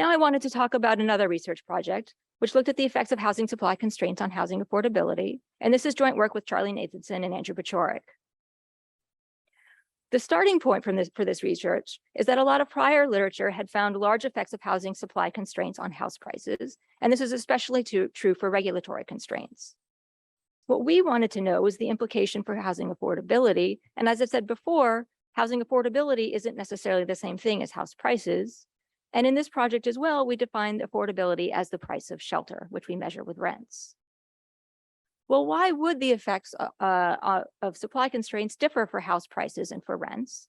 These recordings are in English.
Now I wanted to talk about another research project, which looked at the effects of housing supply constraints on housing affordability. And this is joint work with Charlie Nathanson and Andrew Pachorik. The starting point for this research is that a lot of prior literature had found large effects of housing supply constraints on house prices, and this is especially true for regulatory constraints. What we wanted to know was the implication for housing affordability, and as I said before, housing affordability isn't necessarily the same thing as house prices, and in this project as well, we defined affordability as the price of shelter, which we measure with rents. Well, why would the effects of supply constraints differ for house prices and for rents?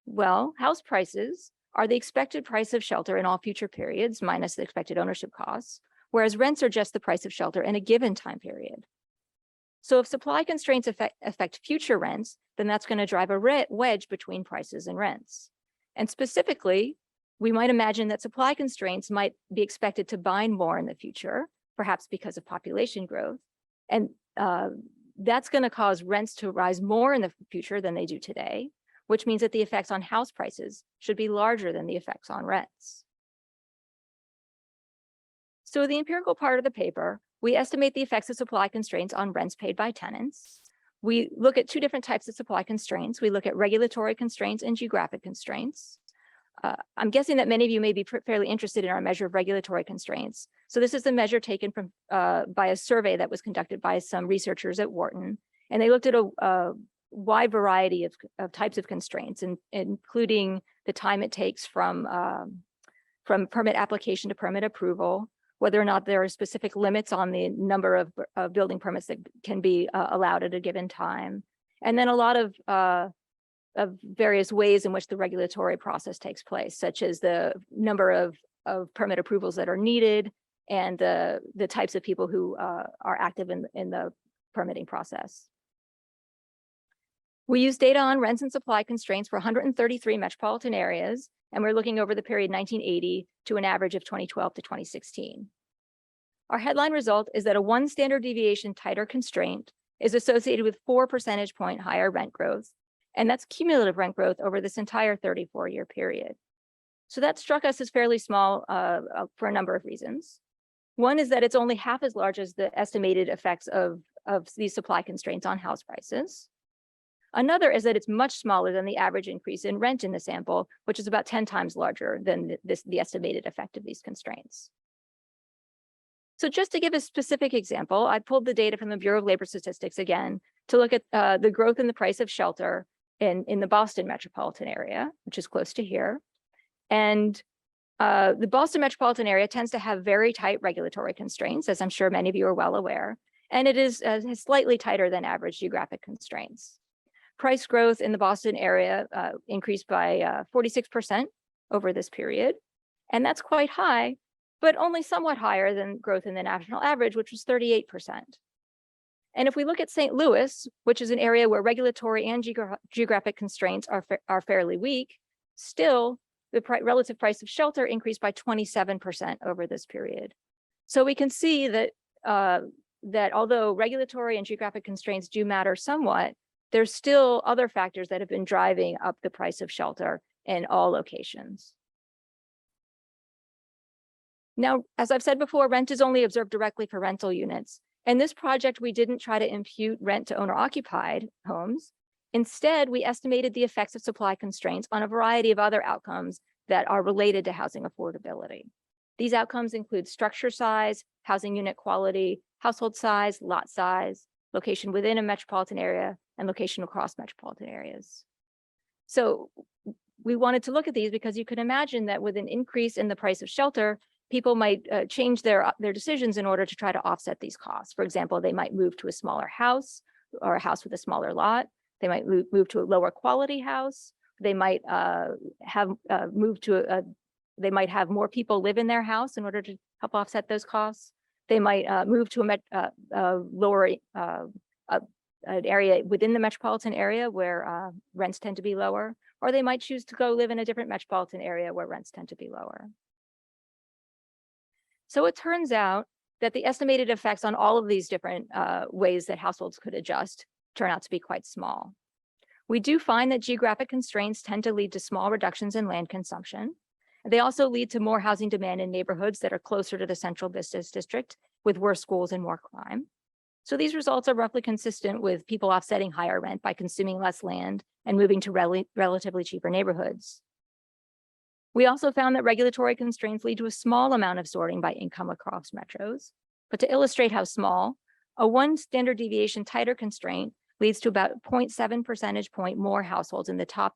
Well, house prices are the expected price of shelter in all future periods minus the expected ownership costs, whereas rents are just the price of shelter in a given time period. So if supply constraints affect future rents, then that's going to drive a wedge between prices and rents. And specifically, we might imagine that supply constraints might be expected to bind more in the future, perhaps because of population growth. And that's going to cause rents to rise more in the future than they do today, which means that the effects on house prices should be larger than the effects on rents. So the empirical part of the paper, we estimate the effects of supply constraints on rents paid by tenants. We look at two different types of supply constraints. We look at regulatory constraints and geographic constraints. I'm guessing that many of you may be fairly interested in our measure of regulatory constraints. So this is the measure taken from by a survey that was conducted by some researchers at Wharton, and they looked at a wide variety of types of constraints, including the time it takes from permit application to permit approval, whether or not there are specific limits on the number of building permits that can be allowed at a given time, and then a lot of various ways in which the regulatory process takes place, such as the number of permit approvals that are needed and the types of people who are active in the permitting process. We use data on rents and supply constraints for 133 metropolitan areas, and we're looking over the period 1980 to an average of 2012 to 2016. Our headline result is that a 1 standard deviation tighter constraint is associated with 4 percentage point higher rent growth, and that's cumulative rent growth over this entire 34-year period. So that struck us as fairly small for a number of reasons. One is that it's only half as large as the estimated effects of these supply constraints on house prices. Another is that it's much smaller than the average increase in rent in the sample, which is about 10 times larger than the estimated effect of these constraints. So just to give a specific example, I pulled the data from the Bureau of Labor Statistics again to look at the growth in the price of shelter in the Boston metropolitan area, which is close to here. And the Boston metropolitan area tends to have very tight regulatory constraints, as I'm sure many of you are well aware, and it is slightly tighter than average geographic constraints. Price growth in the Boston area increased by 46% over this period, and that's quite high, but only somewhat higher than growth in the national average, which was 38%. And if we look at St. Louis, which is an area where regulatory and geographic constraints are fairly weak, still the relative price of shelter increased by 27% over this period. So we can see that that although regulatory and geographic constraints do matter somewhat, there's still other factors that have been driving up the price of shelter in all locations. Now, as I've said before, rent is only observed directly for rental units. In this project, we didn't try to impute rent to owner-occupied homes. Instead, we estimated the effects of supply constraints on a variety of other outcomes that are related to housing affordability. These outcomes include structure size, housing unit quality, household size, lot size, location within a metropolitan area, and location across metropolitan areas. So we wanted to look at these because you could imagine that with an increase in the price of shelter, people might change their decisions in order to try to offset these costs. For example, they might move to a smaller house or a house with a smaller lot. They might move to a lower quality house. They might they might have more people live in their house in order to help offset those costs. They might move to a lower an area within the metropolitan area where rents tend to be lower, or they might choose to go live in a different metropolitan area where rents tend to be lower. So it turns out that the estimated effects on all of these different ways that households could adjust turn out to be quite small. We do find that geographic constraints tend to lead to small reductions in land consumption. They also lead to more housing demand in neighborhoods that are closer to the central business district with worse schools and more crime. So these results are roughly consistent with people offsetting higher rent by consuming less land and moving to relatively cheaper neighborhoods. We also found that regulatory constraints lead to a small amount of sorting by income across metros. But to illustrate how small, a 1 standard deviation tighter constraint leads to about 0.7 percentage point more households in the top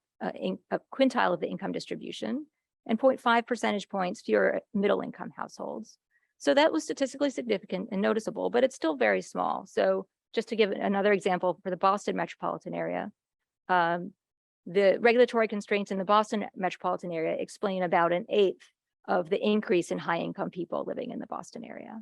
quintile of the income distribution and 0.5 percentage points fewer middle income households. So that was statistically significant and noticeable, but it's still very small. So just to give another example for the Boston metropolitan area, the regulatory constraints in the Boston metropolitan area explain about 1/8 of the increase in high income people living in the Boston area.